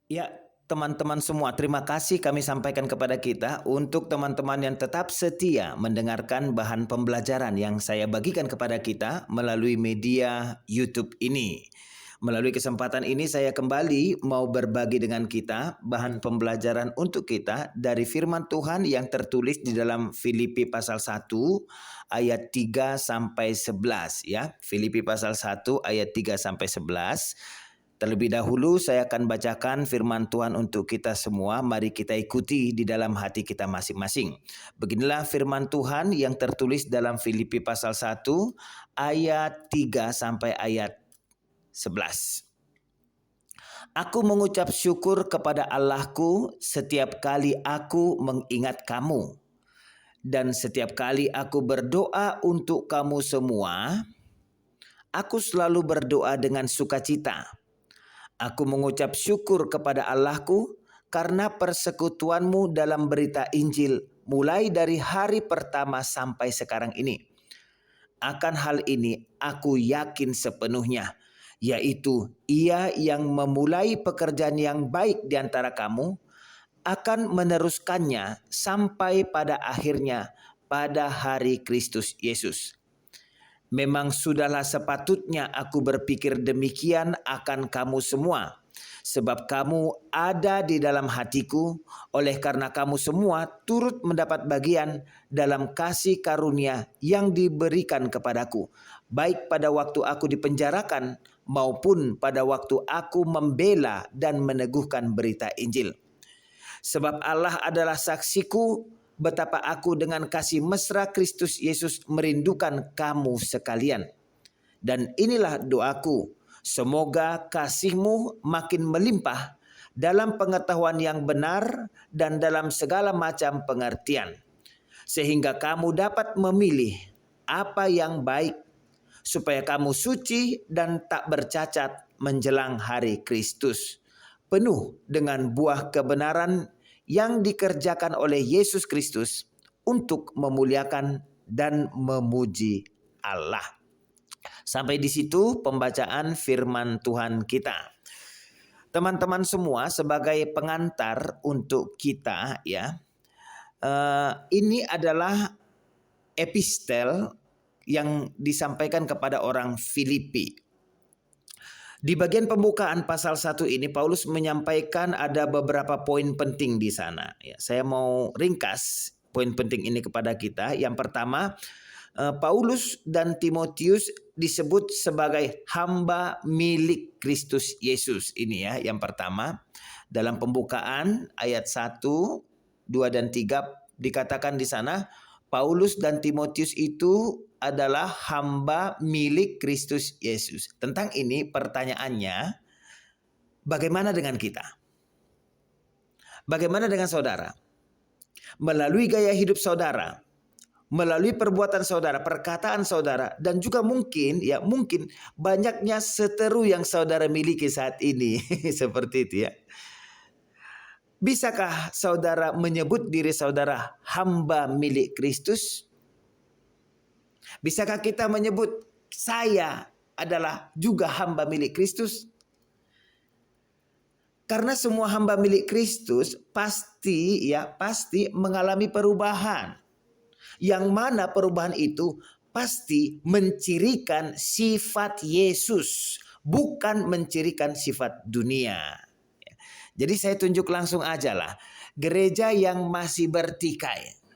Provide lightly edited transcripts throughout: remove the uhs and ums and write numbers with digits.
Ya, teman-teman semua, terima kasih kami sampaikan kepada kita untuk teman-teman yang tetap setia mendengarkan bahan pembelajaran yang saya bagikan kepada kita melalui media YouTube ini. Melalui kesempatan ini saya kembali mau berbagi dengan kita bahan pembelajaran untuk kita dari firman Tuhan yang tertulis di dalam Filipi pasal 1 ayat 3 sampai 11 ya. Filipi pasal 1 ayat 3 sampai 11. Terlebih dahulu saya akan bacakan firman Tuhan untuk kita semua. Mari kita ikuti di dalam hati kita masing-masing. Beginilah firman Tuhan yang tertulis dalam Filipi pasal 1 ayat 3 sampai ayat 11. Aku mengucap syukur kepada Allahku setiap kali aku mengingat kamu. Dan setiap kali aku berdoa untuk kamu semua, aku selalu berdoa dengan sukacita. Aku mengucap syukur kepada Allahku karena persekutuanmu dalam berita Injil mulai dari hari pertama sampai sekarang ini. Akan hal ini aku yakin sepenuhnya, yaitu Ia yang memulai pekerjaan yang baik di antara kamu akan meneruskannya sampai pada akhirnya pada hari Kristus Yesus. Memang sudahlah sepatutnya aku berpikir demikian akan kamu semua, sebab kamu ada di dalam hatiku, oleh karena kamu semua turut mendapat bagian dalam kasih karunia yang diberikan kepadaku, baik pada waktu aku dipenjarakan maupun pada waktu aku membela dan meneguhkan berita Injil. Sebab Allah adalah saksiku betapa aku dengan kasih mesra Kristus Yesus merindukan kamu sekalian. Dan inilah doaku, semoga kasihmu makin melimpah dalam pengetahuan yang benar dan dalam segala macam pengertian, sehingga kamu dapat memilih apa yang baik, supaya kamu suci dan tak bercacat menjelang hari Kristus, penuh dengan buah kebenaran yang dikerjakan oleh Yesus Kristus untuk memuliakan dan memuji Allah. Sampai di situ pembacaan firman Tuhan kita. Teman-teman semua, sebagai pengantar untuk kita ya, ini adalah epistel yang disampaikan kepada orang Filipi. Di bagian pembukaan pasal 1 ini Paulus menyampaikan ada beberapa poin penting di sana. Ya, saya mau ringkas poin penting ini kepada kita. Yang pertama, Paulus dan Timotius disebut sebagai hamba milik Kristus Yesus. Ini ya yang pertama. Dalam pembukaan ayat 1, 2 dan 3 dikatakan di sana Paulus dan Timotius itu adalah hamba milik Kristus Yesus. Tentang ini pertanyaannya, bagaimana dengan kita? Bagaimana dengan saudara? Melalui gaya hidup saudara, melalui perbuatan saudara, perkataan saudara, dan juga mungkin banyaknya seteru yang saudara miliki saat ini. Seperti itu ya. Bisakah saudara menyebut diri saudara hamba milik Kristus? Bisakah kita menyebut saya adalah juga hamba milik Kristus? Karena semua hamba milik Kristus pasti mengalami perubahan. Yang mana perubahan itu pasti mencirikan sifat Yesus, bukan mencirikan sifat dunia. Jadi saya tunjuk langsung aja lah, gereja yang masih bertikai.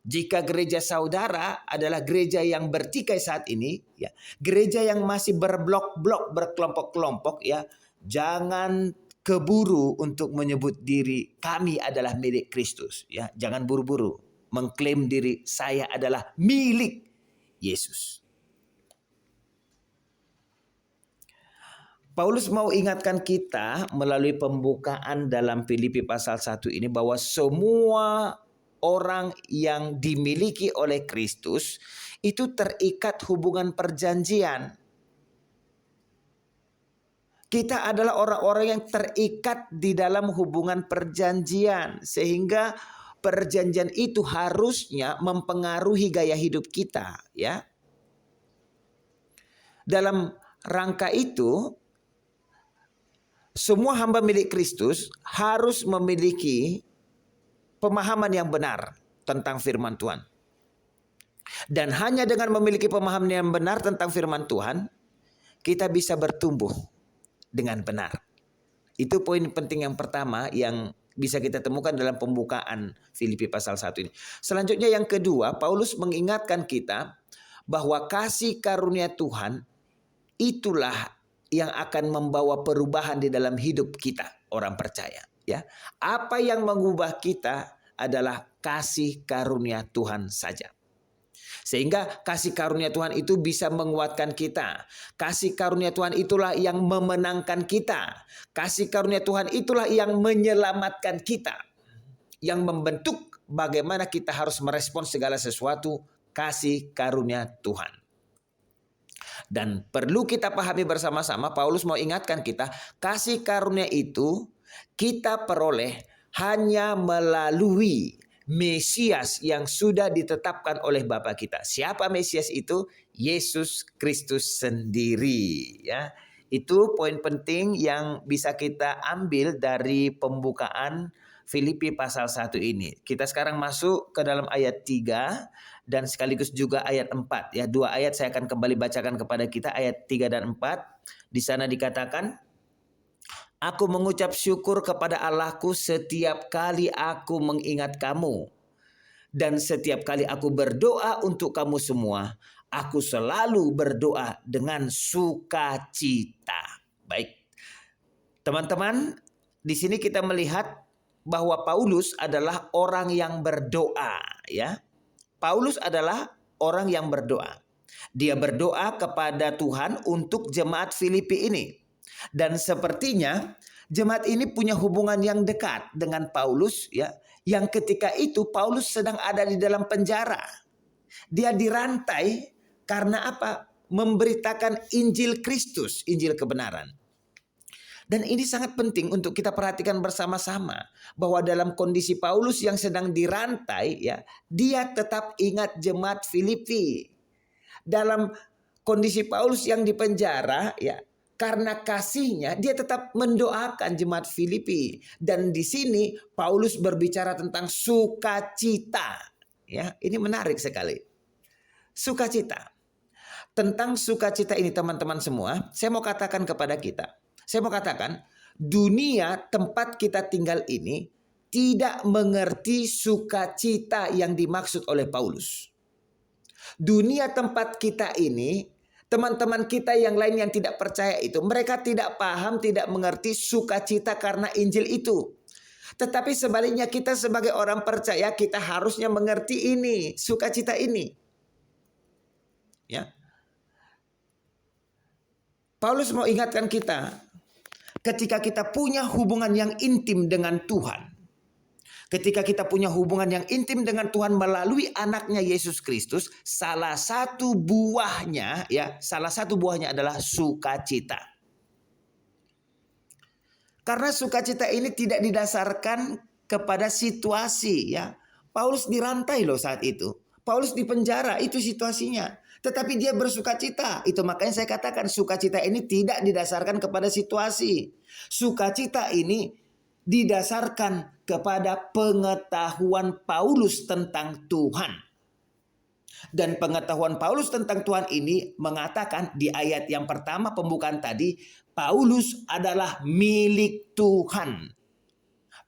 Jika gereja saudara adalah gereja yang bertikai saat ini, ya, gereja yang masih berblok-blok, berkelompok-kelompok, ya, jangan keburu untuk menyebut diri kami adalah milik Kristus, ya, jangan buru-buru mengklaim diri saya adalah milik Yesus. Paulus mau ingatkan kita melalui pembukaan dalam Filipi pasal 1 ini bahwa semua orang yang dimiliki oleh Kristus itu terikat hubungan perjanjian. Kita adalah orang-orang yang terikat di dalam hubungan perjanjian, sehingga perjanjian itu harusnya mempengaruhi gaya hidup kita, ya. Dalam rangka itu semua hamba milik Kristus harus memiliki pemahaman yang benar tentang firman Tuhan. Dan hanya dengan memiliki pemahaman yang benar tentang firman Tuhan, kita bisa bertumbuh dengan benar. Itu poin penting yang pertama yang bisa kita temukan dalam pembukaan Filipi pasal 1 ini. Selanjutnya yang kedua, Paulus mengingatkan kita bahwa kasih karunia Tuhan itulah yang akan membawa perubahan di dalam hidup kita, orang percaya. Ya, apa yang mengubah kita adalah kasih karunia Tuhan saja. Sehingga kasih karunia Tuhan itu bisa menguatkan kita. Kasih karunia Tuhan itulah yang memenangkan kita. Kasih karunia Tuhan itulah yang menyelamatkan kita. Yang membentuk bagaimana kita harus merespon segala sesuatu kasih karunia Tuhan. Dan perlu kita pahami bersama-sama, Paulus mau ingatkan kita, kasih karunia itu kita peroleh hanya melalui Mesias yang sudah ditetapkan oleh Bapa kita. Siapa Mesias itu? Yesus Kristus sendiri. Ya, itu poin penting yang bisa kita ambil dari pembukaan Filipi pasal 1 ini. Kita sekarang masuk ke dalam ayat 3 dan sekaligus juga ayat 4. Ya, dua ayat saya akan kembali bacakan kepada kita, ayat 3 dan 4. Di sana dikatakan, aku mengucap syukur kepada Allahku setiap kali aku mengingat kamu. Dan setiap kali aku berdoa untuk kamu semua, aku selalu berdoa dengan sukacita. Baik, teman-teman, di sini kita melihat bahwa Paulus adalah orang yang berdoa. Ya, Paulus adalah orang yang berdoa. Dia berdoa kepada Tuhan untuk jemaat Filipi ini. Dan sepertinya jemaat ini punya hubungan yang dekat dengan Paulus, ya, yang ketika itu Paulus sedang ada di dalam penjara. Dia dirantai karena apa? Memberitakan Injil Kristus, Injil kebenaran. Dan ini sangat penting untuk kita perhatikan bersama-sama bahwa dalam kondisi Paulus yang sedang dirantai, ya, dia tetap ingat jemaat Filipi. Dalam kondisi Paulus yang di penjara, ya, karena kasihnya dia tetap mendoakan jemaat Filipi. Dan di sini Paulus berbicara tentang sukacita. Ya, ini menarik sekali. Sukacita. Tentang sukacita ini teman-teman semua, saya mau katakan kepada kita. Saya mau katakan, dunia tempat kita tinggal ini tidak mengerti sukacita yang dimaksud oleh Paulus. Dunia tempat kita ini, teman-teman kita yang lain yang tidak percaya itu, mereka tidak paham, tidak mengerti sukacita karena Injil itu. Tetapi sebaliknya kita sebagai orang percaya, kita harusnya mengerti ini, sukacita ini. Ya. Paulus mau ingatkan kita, ketika kita punya hubungan yang intim dengan Tuhan, ketika kita punya hubungan yang intim dengan Tuhan melalui anaknya Yesus Kristus, salah satu buahnya adalah sukacita. Karena sukacita ini tidak didasarkan kepada situasi, ya. Paulus dirantai loh saat itu. Paulus di penjara, itu situasinya. Tetapi dia bersukacita. Itu makanya saya katakan sukacita ini tidak didasarkan kepada situasi. Sukacita ini didasarkan kepada pengetahuan Paulus tentang Tuhan. Dan pengetahuan Paulus tentang Tuhan ini mengatakan di ayat yang pertama pembukaan tadi, Paulus adalah milik Tuhan.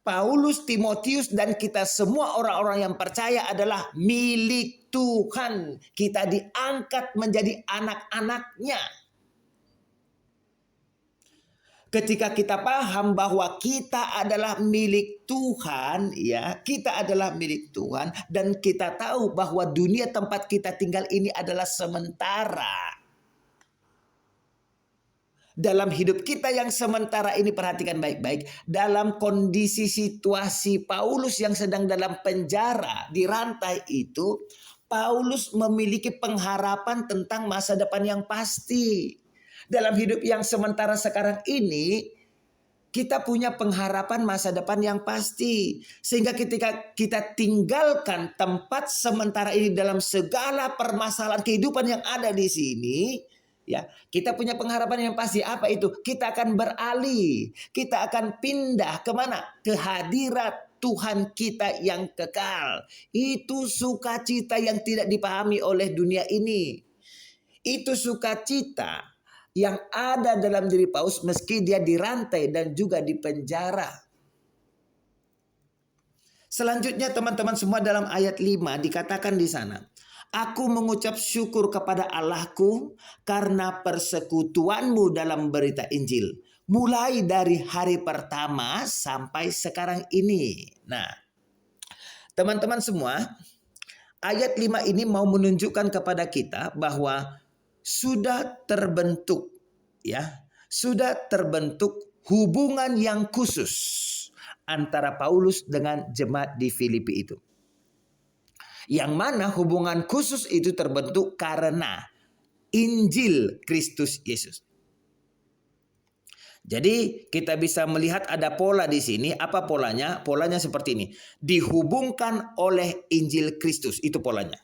Paulus, Timotius, dan kita semua orang-orang yang percaya adalah milik Tuhan. Kita diangkat menjadi anak-anaknya. Ketika kita paham bahwa kita adalah milik Tuhan, ya, kita adalah milik Tuhan, dan kita tahu bahwa dunia tempat kita tinggal ini adalah sementara. Dalam hidup kita yang sementara ini, perhatikan baik-baik, dalam kondisi situasi Paulus yang sedang dalam penjara, dirantai itu, Paulus memiliki pengharapan tentang masa depan yang pasti. Dalam hidup yang sementara sekarang ini, kita punya pengharapan masa depan yang pasti. Sehingga ketika kita tinggalkan tempat sementara ini dalam segala permasalahan kehidupan yang ada di sini, Ya, kita punya pengharapan yang pasti. Apa itu? Kita akan beralih. Kita akan pindah kemana? Ke hadirat Tuhan kita yang kekal. Itu sukacita yang tidak dipahami oleh dunia ini. Itu sukacita yang ada dalam diri Paulus meski dia dirantai dan juga dipenjara. Selanjutnya teman-teman semua, dalam ayat 5 dikatakan di sana, aku mengucap syukur kepada Allahku karena persekutuanmu dalam berita Injil, mulai dari hari pertama sampai sekarang ini. Nah, teman-teman semua, ayat 5 ini mau menunjukkan kepada kita bahwa sudah terbentuk, ya, sudah terbentuk hubungan yang khusus antara Paulus dengan jemaat di Filipi itu. Yang mana hubungan khusus itu terbentuk karena Injil Kristus Yesus. Jadi kita bisa melihat ada pola di sini. Apa polanya? Polanya seperti ini. Dihubungkan oleh Injil Kristus, itu polanya.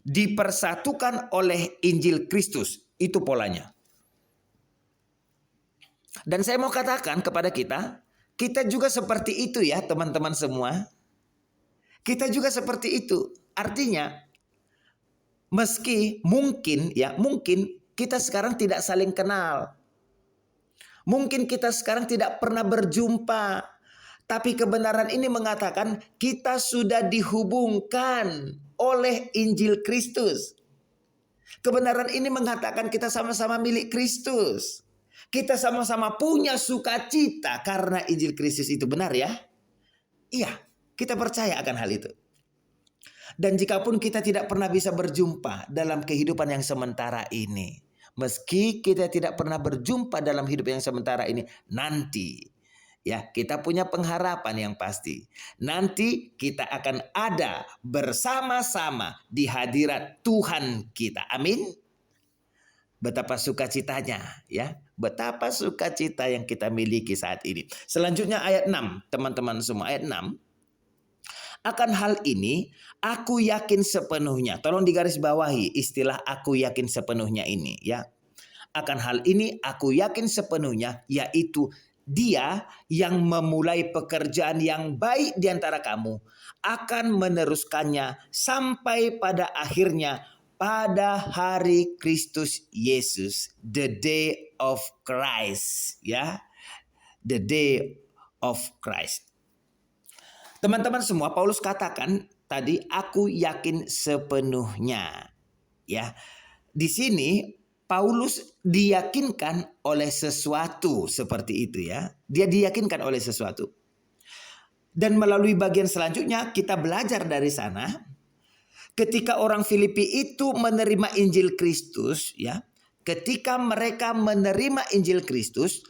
Dipersatukan oleh Injil Kristus, itu polanya. Dan saya mau katakan kepada kita juga seperti itu ya teman-teman semua. Kita juga seperti itu. Artinya, meski mungkin kita sekarang tidak saling kenal. Mungkin kita sekarang tidak pernah berjumpa. Tapi kebenaran ini mengatakan kita sudah dihubungkan oleh Injil Kristus. Kebenaran ini mengatakan kita sama-sama milik Kristus. Kita sama-sama punya sukacita karena Injil Kristus itu benar ya. Iya. Kita percaya akan hal itu. Dan jikapun kita tidak pernah bisa berjumpa dalam kehidupan yang sementara ini, meski kita tidak pernah berjumpa dalam hidup yang sementara ini, nanti ya kita punya pengharapan yang pasti. Nanti kita akan ada bersama-sama di hadirat Tuhan kita. Amin. Betapa sukacitanya ya. Betapa sukacita yang kita miliki saat ini. Selanjutnya ayat 6, teman-teman semua, ayat 6. Akan hal ini aku yakin sepenuhnya. Tolong digarisbawahi istilah aku yakin sepenuhnya ini ya. Akan hal ini aku yakin sepenuhnya, yaitu Dia yang memulai pekerjaan yang baik di antara kamu akan meneruskannya sampai pada akhirnya pada hari Kristus Yesus, the day of Christ ya. The day of Christ. Teman-teman semua, Paulus katakan tadi aku yakin sepenuhnya. Ya. Di sini Paulus diyakinkan oleh sesuatu seperti itu ya. Dia diyakinkan oleh sesuatu. Dan melalui bagian selanjutnya kita belajar dari sana, ketika orang Filipi itu menerima Injil Kristus ya, ketika mereka menerima Injil Kristus,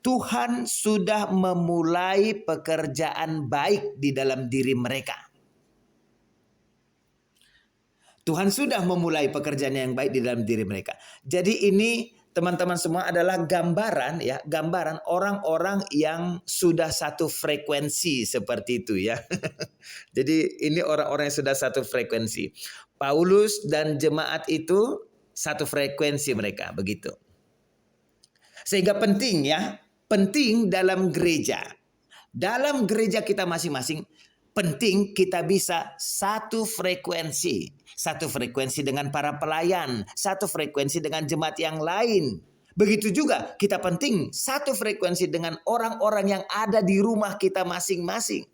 Tuhan sudah memulai pekerjaan baik di dalam diri mereka. Tuhan sudah memulai pekerjaan yang baik di dalam diri mereka. Jadi ini teman-teman semua adalah gambaran ya, gambaran orang-orang yang sudah satu frekuensi seperti itu ya. Jadi ini orang-orang yang sudah satu frekuensi. Paulus dan jemaat itu satu frekuensi mereka, begitu. Sehingga penting ya. Penting dalam gereja. Dalam gereja kita masing-masing, penting kita bisa satu frekuensi. Satu frekuensi dengan para pelayan. Satu frekuensi dengan jemaat yang lain. Begitu juga kita penting satu frekuensi dengan orang-orang yang ada di rumah kita masing-masing.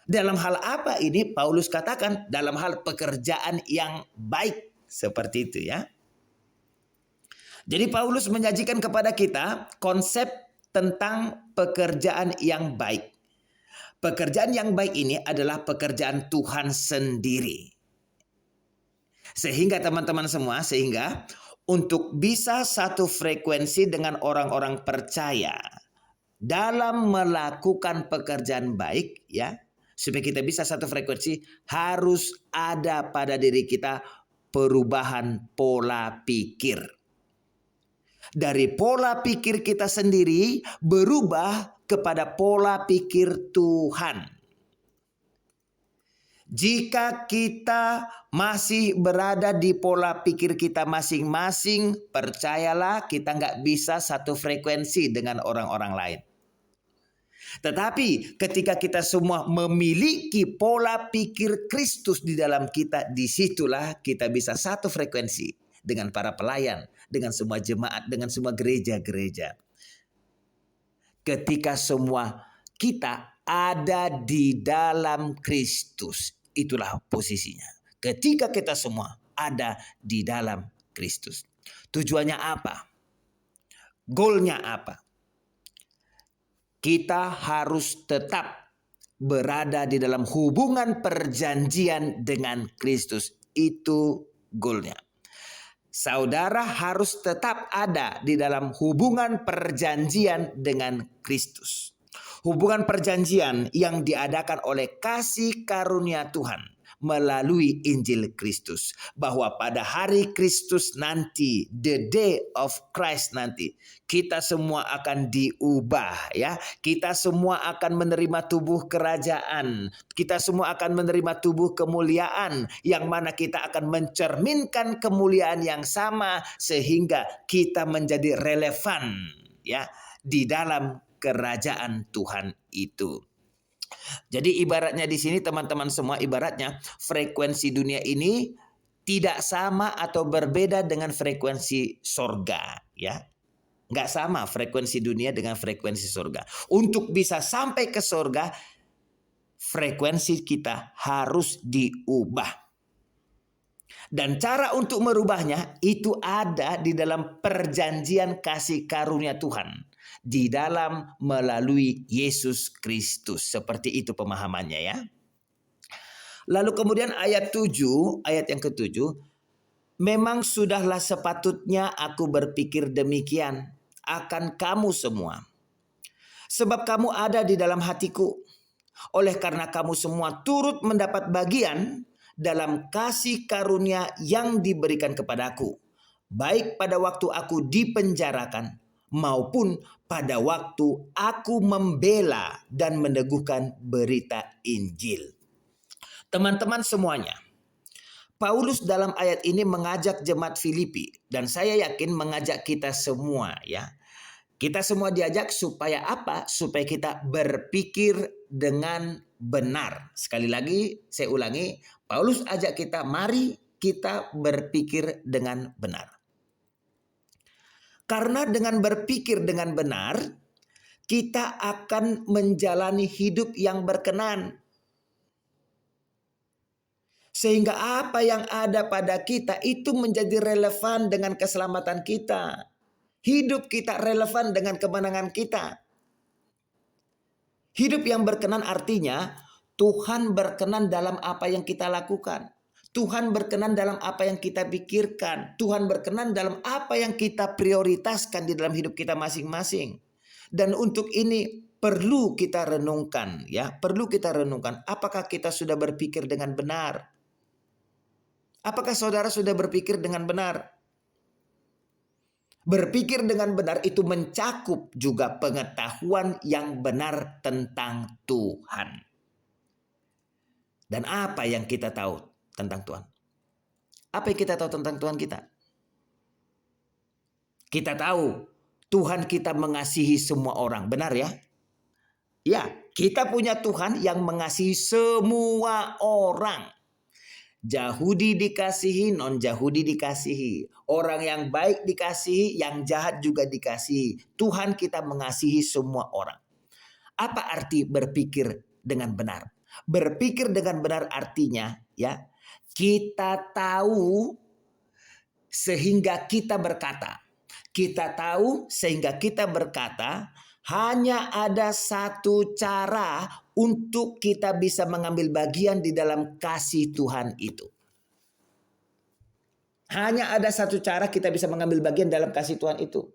Dalam hal apa ini? Paulus katakan dalam hal pekerjaan yang baik. Seperti itu ya. Jadi Paulus menyajikan kepada kita konsep tentang pekerjaan yang baik. Pekerjaan yang baik ini adalah pekerjaan Tuhan sendiri. Sehingga teman-teman semua, sehingga untuk bisa satu frekuensi dengan orang-orang percaya dalam melakukan pekerjaan baik ya, supaya kita bisa satu frekuensi, harus ada pada diri kita perubahan pola pikir. Dari pola pikir kita sendiri berubah kepada pola pikir Tuhan. Jika kita masih berada di pola pikir kita masing-masing, percayalah kita nggak bisa satu frekuensi dengan orang-orang lain. Tetapi ketika kita semua memiliki pola pikir Kristus di dalam kita, disitulah kita bisa satu frekuensi dengan para pelayan, dengan semua jemaat, dengan semua gereja-gereja. Ketika semua kita ada di dalam Kristus, itulah posisinya. Ketika kita semua ada di dalam Kristus. Tujuannya apa? Goalnya apa? Kita harus tetap berada di dalam hubungan perjanjian dengan Kristus. Itu goalnya. Saudara harus tetap ada di dalam hubungan perjanjian dengan Kristus. Hubungan perjanjian yang diadakan oleh kasih karunia Tuhan melalui Injil Kristus. Bahwa pada hari Kristus nanti, the day of Christ nanti, kita semua akan diubah ya. Kita semua akan menerima tubuh kerajaan. Kita semua akan menerima tubuh kemuliaan yang mana kita akan mencerminkan kemuliaan yang sama sehingga kita menjadi relevan ya di dalam kerajaan Tuhan itu. Jadi ibaratnya di sini teman-teman semua, ibaratnya frekuensi dunia ini tidak sama atau berbeda dengan frekuensi sorga ya. Nggak sama frekuensi dunia dengan frekuensi sorga. Untuk bisa sampai ke sorga, frekuensi kita harus diubah. Dan cara untuk merubahnya itu ada di dalam perjanjian kasih karunia Tuhan. Di dalam melalui Yesus Kristus. Seperti itu pemahamannya ya. Lalu kemudian ayat 7, ayat yang ke-7. Memang sudahlah sepatutnya aku berpikir demikian akan kamu semua. Sebab kamu ada di dalam hatiku. Oleh karena kamu semua turut mendapat bagian dalam kasih karunia yang diberikan kepadaku. Baik pada waktu aku dipenjarakan maupun pada waktu aku membela dan meneguhkan berita Injil. Teman-teman semuanya, Paulus dalam ayat ini mengajak jemaat Filipi dan saya yakin mengajak kita semua ya. Kita semua diajak supaya apa? Supaya kita berpikir dengan benar. Sekali lagi saya ulangi, Paulus ajak kita mari kita berpikir dengan benar. Karena dengan berpikir dengan benar, kita akan menjalani hidup yang berkenan. Sehingga apa yang ada pada kita itu menjadi relevan dengan keselamatan kita. Hidup kita relevan dengan kemenangan kita. Hidup yang berkenan artinya Tuhan berkenan dalam apa yang kita lakukan. Tuhan berkenan dalam apa yang kita pikirkan. Tuhan berkenan dalam apa yang kita prioritaskan di dalam hidup kita masing-masing. Dan untuk ini perlu kita renungkan ya, perlu kita renungkan apakah kita sudah berpikir dengan benar? Apakah saudara sudah berpikir dengan benar? Berpikir dengan benar itu mencakup juga pengetahuan yang benar tentang Tuhan. Dan apa yang kita tahu tentang Tuhan? Apa yang kita tahu tentang Tuhan kita? Kita tahu Tuhan kita mengasihi semua orang, benar ya? Ya, kita punya Tuhan yang mengasihi semua orang. Yahudi dikasihi, non-Yahudi dikasihi. Orang yang baik dikasihi, yang jahat juga dikasihi. Tuhan kita mengasihi semua orang. Apa arti berpikir dengan benar? Berpikir dengan benar artinya ya, kita tahu sehingga kita berkata. Kita tahu sehingga kita berkata, hanya ada satu cara untuk kita bisa mengambil bagian di dalam kasih Tuhan itu. Hanya ada satu cara kita bisa mengambil bagian dalam kasih Tuhan itu.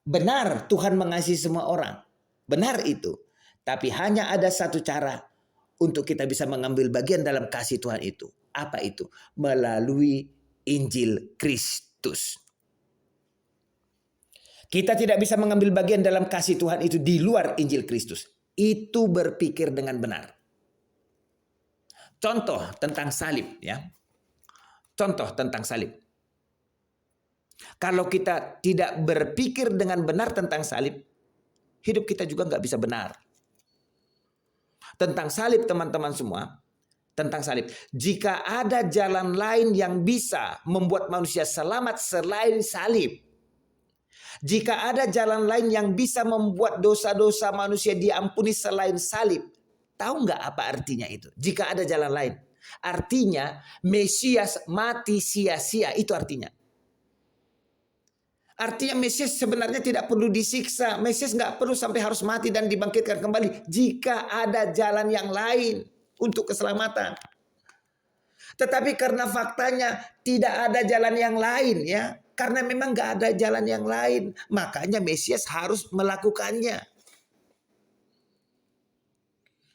Benar Tuhan mengasihi semua orang. Benar itu. Tapi hanya ada satu cara untuk kita bisa mengambil bagian dalam kasih Tuhan itu. Apa itu? Melalui Injil Kristus. Kita tidak bisa mengambil bagian dalam kasih Tuhan itu di luar Injil Kristus. Itu berpikir dengan benar. Contoh tentang salib ya. Contoh tentang salib. Kalau kita tidak berpikir dengan benar tentang salib, hidup kita juga nggak bisa benar. Tentang salib teman-teman semua, tentang salib. Jika ada jalan lain yang bisa membuat manusia selamat selain salib, jika ada jalan lain yang bisa membuat dosa-dosa manusia diampuni selain salib, tahu nggak apa artinya itu? Jika ada jalan lain, artinya Mesias mati sia-sia, itu artinya. Artinya Mesias sebenarnya tidak perlu disiksa. Mesias nggak perlu sampai harus mati dan dibangkitkan kembali. Jika ada jalan yang lain untuk keselamatan. Tetapi karena faktanya tidak ada jalan yang lain ya. Karena memang nggak ada jalan yang lain. Makanya Mesias harus melakukannya.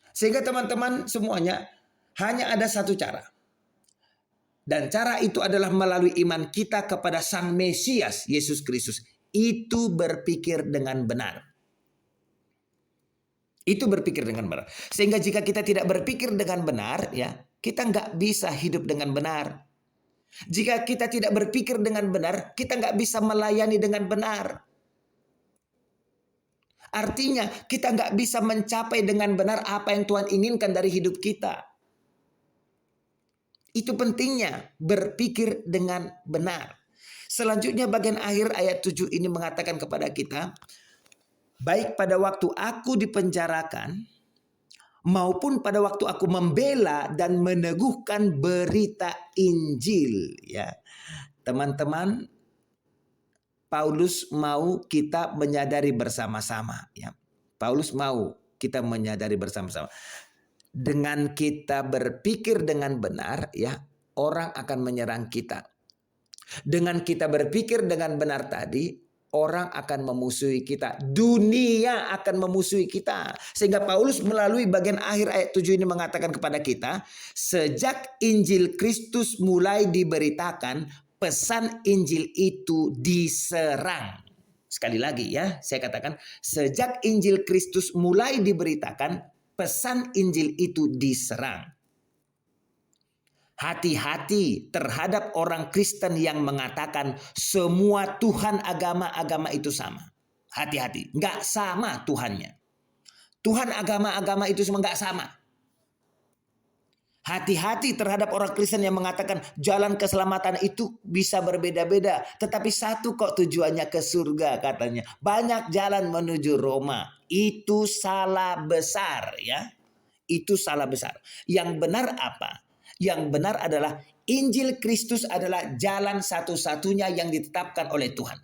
Sehingga teman-teman semuanya hanya ada satu cara. Dan cara itu adalah melalui iman kita kepada Sang Mesias, Yesus Kristus. Itu berpikir dengan benar. Itu berpikir dengan benar. Sehingga jika kita tidak berpikir dengan benar, ya, kita nggak bisa hidup dengan benar. Jika kita tidak berpikir dengan benar, kita nggak bisa melayani dengan benar. Artinya kita nggak bisa mencapai dengan benar apa yang Tuhan inginkan dari hidup kita. Itu pentingnya berpikir dengan benar. Selanjutnya bagian akhir ayat 7 ini mengatakan kepada kita, baik pada waktu aku dipenjarakan maupun pada waktu aku membela dan meneguhkan berita Injil. Ya, teman-teman, Paulus mau kita menyadari bersama-sama. Ya, Paulus mau kita menyadari bersama-sama. Dengan kita berpikir dengan benar, ya, orang akan menyerang kita. Dengan kita berpikir dengan benar tadi, orang akan memusuhi kita. Dunia akan memusuhi kita. Sehingga Paulus melalui bagian akhir ayat 7 ini mengatakan kepada kita, sejak Injil Kristus mulai diberitakan, pesan Injil itu diserang. Sekali lagi ya, saya katakan, sejak Injil Kristus mulai diberitakan, pesan Injil itu diserang. Hati-hati terhadap orang Kristen yang mengatakan semua Tuhan agama-agama itu sama. Hati-hati, nggak sama Tuhannya. Tuhan agama-agama itu semua nggak sama. Hati-hati terhadap orang Kristen yang mengatakan jalan keselamatan itu bisa berbeda-beda. Tetapi satu kok tujuannya ke surga katanya. Banyak jalan menuju Roma. Itu salah besar ya. Itu salah besar. Yang benar apa? Yang benar adalah Injil Kristus adalah jalan satu-satunya yang ditetapkan oleh Tuhan.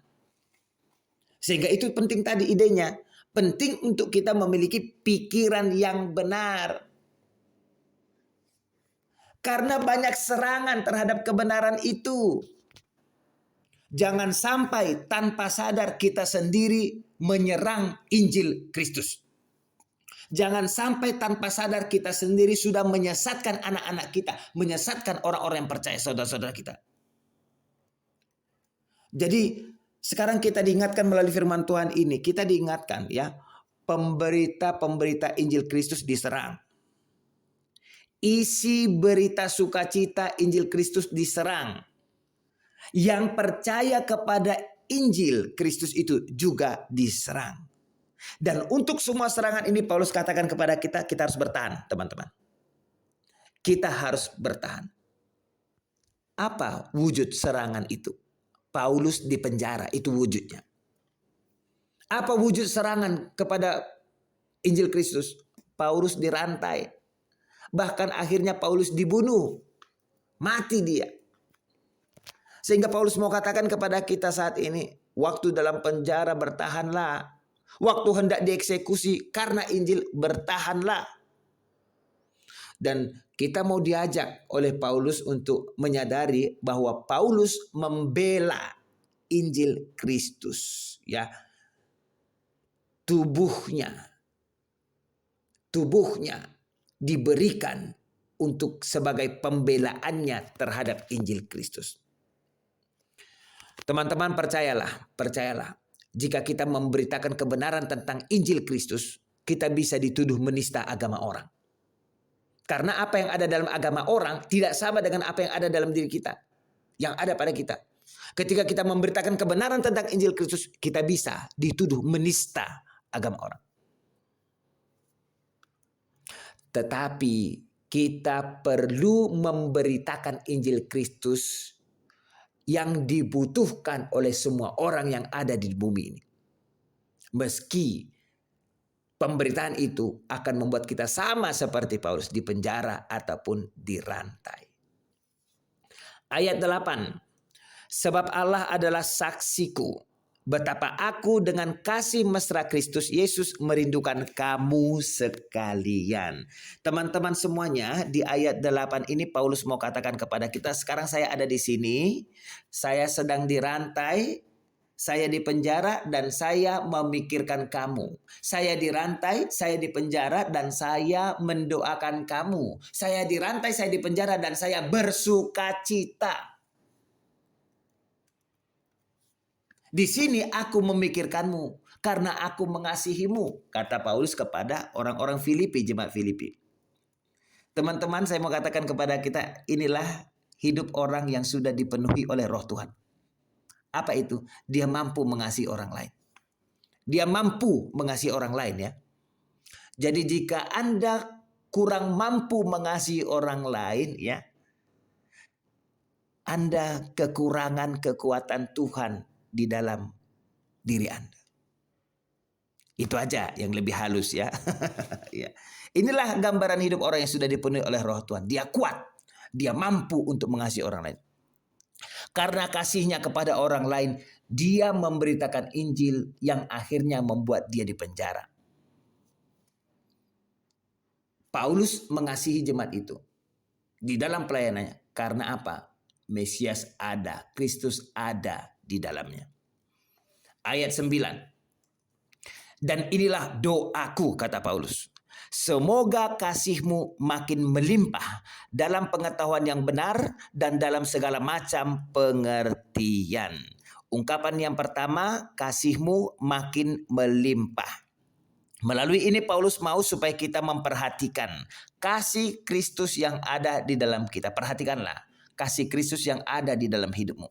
Sehingga itu penting tadi idenya. Penting untuk kita memiliki pikiran yang benar. Karena banyak serangan terhadap kebenaran itu. Jangan sampai tanpa sadar kita sendiri menyerang Injil Kristus. Jangan sampai tanpa sadar kita sendiri sudah menyesatkan anak-anak kita. Menyesatkan orang-orang yang percaya, saudara-saudara kita. Jadi sekarang kita diingatkan melalui firman Tuhan ini. Kita diingatkan ya. Pemberita-pemberita Injil Kristus diserang. Isi berita sukacita Injil Kristus diserang. Yang percaya kepada Injil Kristus itu juga diserang. Dan untuk semua serangan ini Paulus katakan kepada kita, kita harus bertahan, teman-teman. Kita harus bertahan. Apa wujud serangan itu? Paulus di penjara, itu wujudnya. Apa wujud serangan kepada Injil Kristus? Paulus dirantai. Bahkan akhirnya Paulus dibunuh. Mati dia. Sehingga Paulus mau katakan kepada kita saat ini, waktu dalam penjara bertahanlah. Waktu hendak dieksekusi karena Injil bertahanlah. Dan kita mau diajak oleh Paulus untuk menyadari bahwa Paulus membela Injil Kristus. Ya, tubuhnya diberikan untuk sebagai pembelaannya terhadap Injil Kristus. Teman-teman percayalah. Jika kita memberitakan kebenaran tentang Injil Kristus, kita bisa dituduh menista agama orang. Karena apa yang ada dalam agama orang tidak sama dengan apa yang ada dalam diri kita, yang ada pada kita. Ketika kita memberitakan kebenaran tentang Injil Kristus, kita bisa dituduh menista agama orang. Tetapi kita perlu memberitakan Injil Kristus yang dibutuhkan oleh semua orang yang ada di bumi ini. Meski pemberitaan itu akan membuat kita sama seperti Paulus, di penjara ataupun dirantai. Ayat 8. Sebab Allah adalah saksiku, betapa aku dengan kasih mesra Kristus Yesus merindukan kamu sekalian. Teman-teman semuanya, di ayat 8 ini Paulus mau katakan kepada kita, sekarang saya ada di sini, saya sedang dirantai, saya di penjara dan saya memikirkan kamu. Saya dirantai, saya di penjara dan saya mendoakan kamu. Saya dirantai, saya di penjara dan saya bersukacita. Di sini aku memikirkanmu karena aku mengasihimu, kata Paulus kepada orang-orang Filipi, jemaat Filipi. Teman-teman, saya mau katakan kepada kita, inilah hidup orang yang sudah dipenuhi oleh Roh Tuhan. Apa itu? Dia mampu mengasihi orang lain. Dia mampu mengasihi orang lain, ya. Jadi jika Anda kurang mampu mengasihi orang lain, ya, Anda kekurangan kekuatan Tuhan di dalam diri Anda. Itu aja yang lebih halus, ya. Ya. Inilah gambaran hidup orang yang sudah dipenuhi oleh Roh Tuhan. Dia kuat, dia mampu untuk mengasihi orang lain. Karena kasihnya kepada orang lain, dia memberitakan Injil yang akhirnya membuat dia dipenjara. Paulus mengasihi jemaat itu di dalam pelayanannya. Karena apa? Mesias ada, Kristus ada di dalamnya. Ayat 9. Dan inilah doaku, kata Paulus. Semoga kasihmu makin melimpah dalam pengetahuan yang benar dan dalam segala macam pengertian. Ungkapan yang pertama, kasihmu makin melimpah. Melalui ini Paulus mau supaya kita memperhatikan kasih Kristus yang ada di dalam kita. Perhatikanlah kasih Kristus yang ada di dalam hidupmu.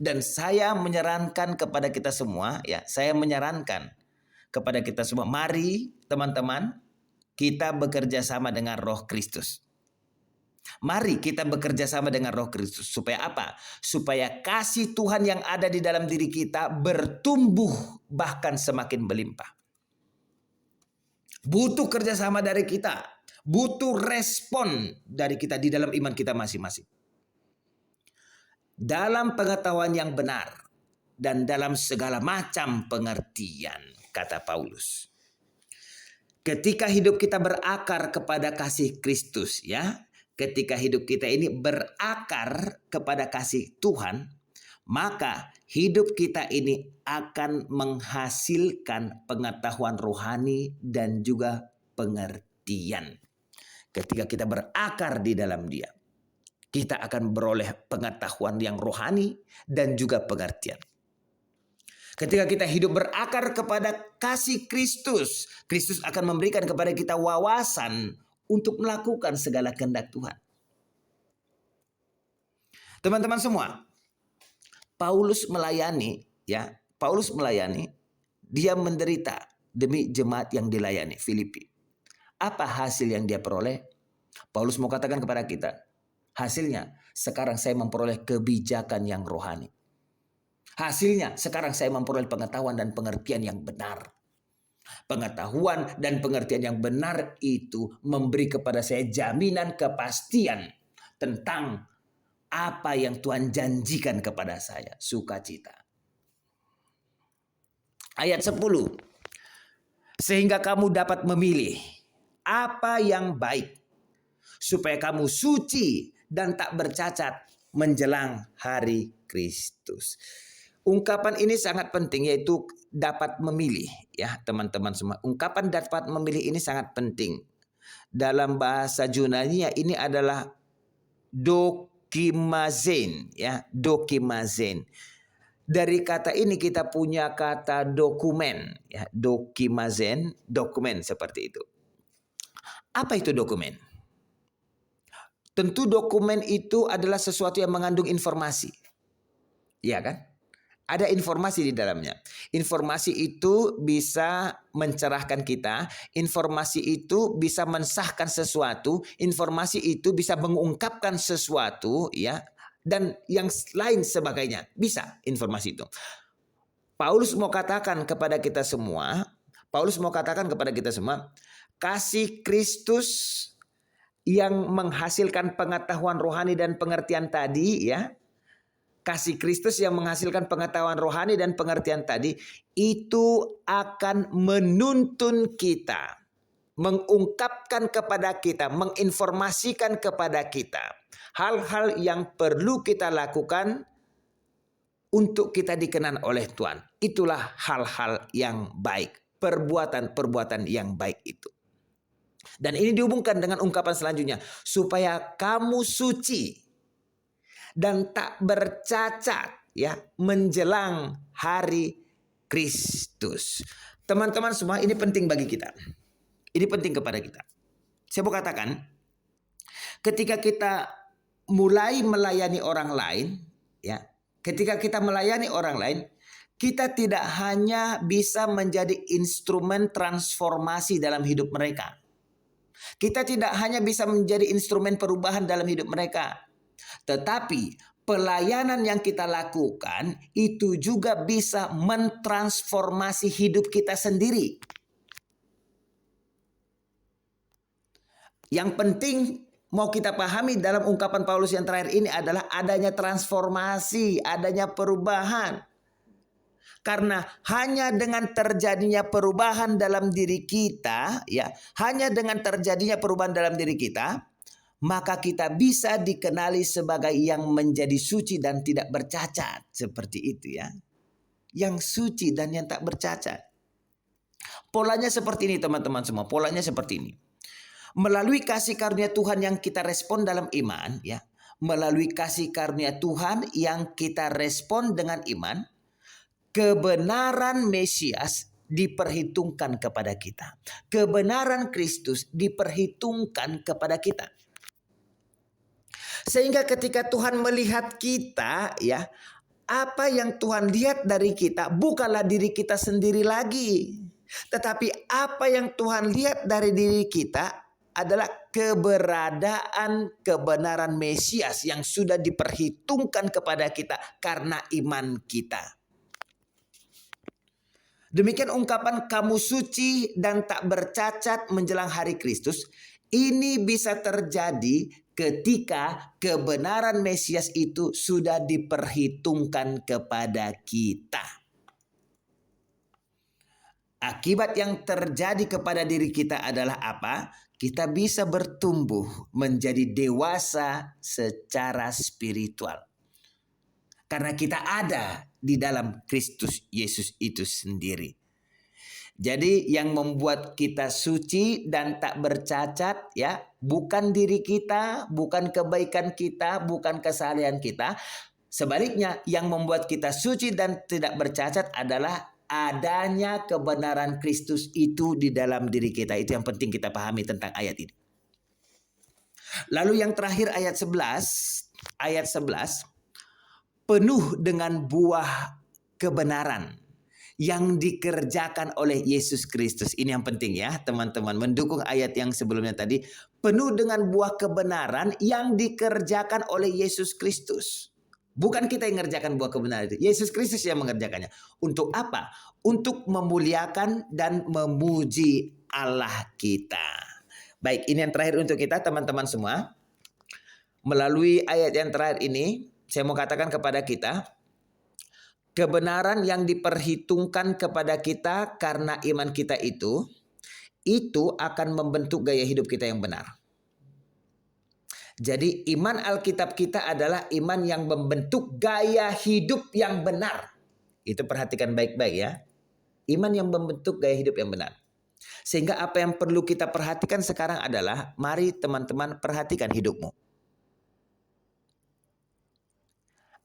Dan saya menyarankan kepada kita semua, ya, saya menyarankan kepada kita semua, mari teman-teman kita bekerja sama dengan Roh Kristus. Mari kita bekerja sama dengan Roh Kristus. Supaya apa? Supaya kasih Tuhan yang ada di dalam diri kita bertumbuh bahkan semakin melimpah. Butuh kerjasama dari kita. Butuh respon dari kita di dalam iman kita masing-masing. Dalam pengetahuan yang benar dan dalam segala macam pengertian, kata Paulus. Ketika hidup kita berakar kepada kasih Kristus, ya, ketika hidup kita ini berakar kepada kasih Tuhan, maka hidup kita ini akan menghasilkan pengetahuan rohani dan juga pengertian. Ketika kita berakar di dalam Dia, kita akan beroleh pengetahuan yang rohani dan juga pengertian. Ketika kita hidup berakar kepada kasih Kristus, Kristus akan memberikan kepada kita wawasan untuk melakukan segala kehendak Tuhan. Teman-teman semua, Paulus melayani, ya, Paulus melayani, dia menderita demi jemaat yang dilayani, Filipi. Apa hasil yang dia peroleh? Paulus mau katakan kepada kita, hasilnya sekarang saya memperoleh kebijakan yang rohani. Hasilnya sekarang saya memperoleh pengetahuan dan pengertian yang benar. Pengetahuan dan pengertian yang benar itu memberi kepada saya jaminan kepastian tentang apa yang Tuhan janjikan kepada saya. Sukacita. Ayat 10. Sehingga kamu dapat memilih apa yang baik, supaya kamu suci dan tak bercacat menjelang hari Kristus. Ungkapan ini sangat penting, yaitu dapat memilih, ya teman-teman semua. Ungkapan dapat memilih ini sangat penting. Dalam bahasa Yunani ini adalah dokimazen, ya, dokimazen. Dari kata ini kita punya kata dokumen, ya, dokimazen, dokumen seperti itu. Apa itu dokumen? Tentu dokumen itu adalah sesuatu yang mengandung informasi. Iya kan? Ada informasi di dalamnya. Informasi itu bisa mencerahkan kita, informasi itu bisa mensahkan sesuatu, informasi itu bisa mengungkapkan sesuatu, ya, dan yang lain sebagainya. Bisa informasi itu. Paulus mau katakan kepada kita semua, kasih Kristus yang menghasilkan pengetahuan rohani dan pengertian tadi, ya. Kasih Kristus yang menghasilkan pengetahuan rohani dan pengertian tadi itu akan menuntun kita, mengungkapkan kepada kita, menginformasikan kepada kita hal-hal yang perlu kita lakukan untuk kita dikenan oleh Tuhan. Itulah hal-hal yang baik, perbuatan-perbuatan yang baik itu. Dan ini dihubungkan dengan ungkapan selanjutnya, supaya kamu suci dan tak bercacat, ya, menjelang hari Kristus. Teman-teman semua, ini penting bagi kita. Ini penting kepada kita. Saya mau katakan, ketika kita mulai melayani orang lain, ya, ketika kita melayani orang lain, kita tidak hanya bisa menjadi instrumen transformasi dalam hidup mereka. Kita tidak hanya bisa menjadi instrumen perubahan dalam hidup mereka. Tetapi pelayanan yang kita lakukan itu juga bisa mentransformasi hidup kita sendiri. Yang penting mau kita pahami dalam ungkapan Paulus yang terakhir ini adalah adanya transformasi, adanya perubahan. Karena hanya dengan terjadinya perubahan dalam diri kita, ya, hanya dengan terjadinya perubahan dalam diri kita, maka kita bisa dikenali sebagai yang menjadi suci dan tidak bercacat. Seperti itu, ya. Yang suci dan yang tak bercacat. Polanya seperti ini, teman-teman semua. Polanya seperti ini. Melalui kasih karunia Tuhan yang kita respon dalam iman, ya. Melalui kasih karunia Tuhan yang kita respon dengan iman, kebenaran Mesias diperhitungkan kepada kita. Kebenaran Kristus diperhitungkan kepada kita. Sehingga ketika Tuhan melihat kita, ya, apa yang Tuhan lihat dari kita bukanlah diri kita sendiri lagi. Tetapi apa yang Tuhan lihat dari diri kita adalah keberadaan kebenaran Mesias yang sudah diperhitungkan kepada kita karena iman kita. Demikian ungkapan kamu suci dan tak bercacat menjelang hari Kristus. Ini bisa terjadi ketika kebenaran Mesias itu sudah diperhitungkan kepada kita. Akibat yang terjadi kepada diri kita adalah apa? Kita bisa bertumbuh menjadi dewasa secara spiritual. Karena kita ada di dalam Kristus Yesus itu sendiri. Jadi yang membuat kita suci dan tak bercacat, ya, bukan diri kita, bukan kebaikan kita, bukan kesalehan kita. Sebaliknya yang membuat kita suci dan tidak bercacat adalah adanya kebenaran Kristus itu di dalam diri kita. Itu yang penting kita pahami tentang ayat ini. Lalu yang terakhir ayat 11, penuh dengan buah kebenaran yang dikerjakan oleh Yesus Kristus. Ini yang penting, ya, teman-teman. Mendukung ayat yang sebelumnya tadi. Penuh dengan buah kebenaran yang dikerjakan oleh Yesus Kristus. Bukan kita yang mengerjakan buah kebenaran itu. Yesus Kristus yang mengerjakannya. Untuk apa? Untuk memuliakan dan memuji Allah kita. Baik, ini yang terakhir untuk kita, teman-teman semua. Melalui ayat yang terakhir ini, saya mau katakan kepada kita, kebenaran yang diperhitungkan kepada kita karena iman kita itu akan membentuk gaya hidup kita yang benar. Jadi iman Alkitab kita adalah iman yang membentuk gaya hidup yang benar. Itu perhatikan baik-baik, ya. Iman yang membentuk gaya hidup yang benar. Sehingga apa yang perlu kita perhatikan sekarang adalah, mari teman-teman perhatikan hidupmu.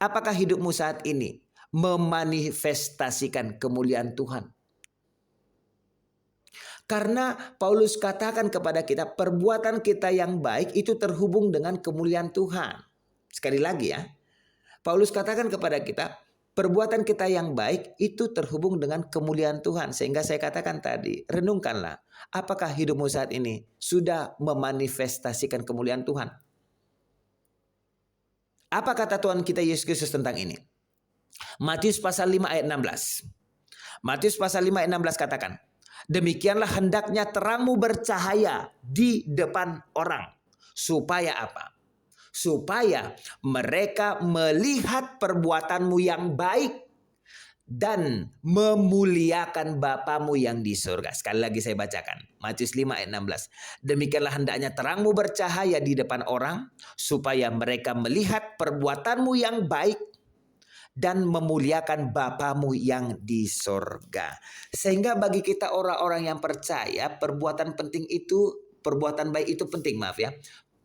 Apakah hidupmu saat ini memanifestasikan kemuliaan Tuhan? Karena Paulus katakan kepada kita, perbuatan kita yang baik itu terhubung dengan kemuliaan Tuhan. Sekali lagi ya, Paulus katakan kepada kita, perbuatan kita yang baik itu terhubung dengan kemuliaan Tuhan. Sehingga saya katakan tadi, renungkanlah, apakah hidupmu saat ini sudah memanifestasikan kemuliaan Tuhan? Apa kata Tuhan kita Yesus Kristus tentang ini? Matius pasal 5 ayat 16. Matius pasal 5 ayat 16 katakan, demikianlah hendaknya terangmu bercahaya di depan orang. Supaya apa? Supaya mereka melihat perbuatanmu yang baik dan memuliakan Bapamu yang di surga. Sekali lagi saya bacakan. Matius 5 ayat 16. Demikianlah hendaknya terangmu bercahaya di depan orang, supaya mereka melihat perbuatanmu yang baik dan memuliakan Bapamu yang di surga. Sehingga bagi kita orang-orang yang percaya, perbuatan baik itu penting, maaf ya.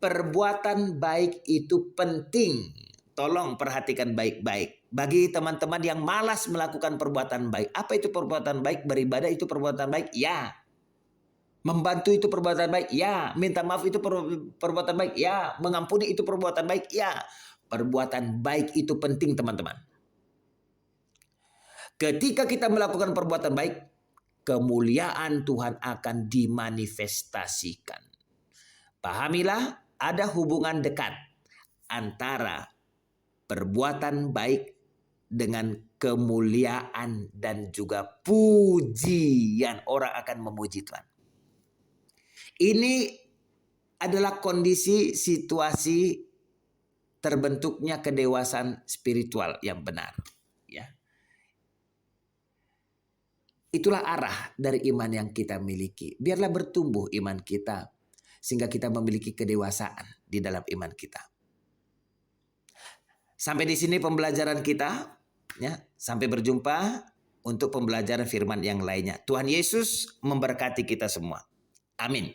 Perbuatan baik itu penting. Tolong perhatikan baik-baik. Bagi teman-teman yang malas melakukan perbuatan baik. Apa itu perbuatan baik? Beribadah itu perbuatan baik? Ya. Membantu itu perbuatan baik? Ya. Minta maaf itu perbuatan baik? Ya. Mengampuni itu perbuatan baik? Ya. Perbuatan baik itu penting, teman-teman. Ketika kita melakukan perbuatan baik, kemuliaan Tuhan akan dimanifestasikan. Pahamilah, ada hubungan dekat antara perbuatan baik dengan kemuliaan dan juga pujian. Orang akan memuji Tuhan. Ini adalah kondisi situasi terbentuknya kedewasaan spiritual yang benar. Ya. Itulah arah dari iman yang kita miliki. Biarlah bertumbuh iman kita, sehingga kita memiliki kedewasaan di dalam iman kita. Sampai di sini pembelajaran kita. Ya, sampai berjumpa untuk pembelajaran firman yang lainnya. Tuhan Yesus memberkati kita semua. Amin.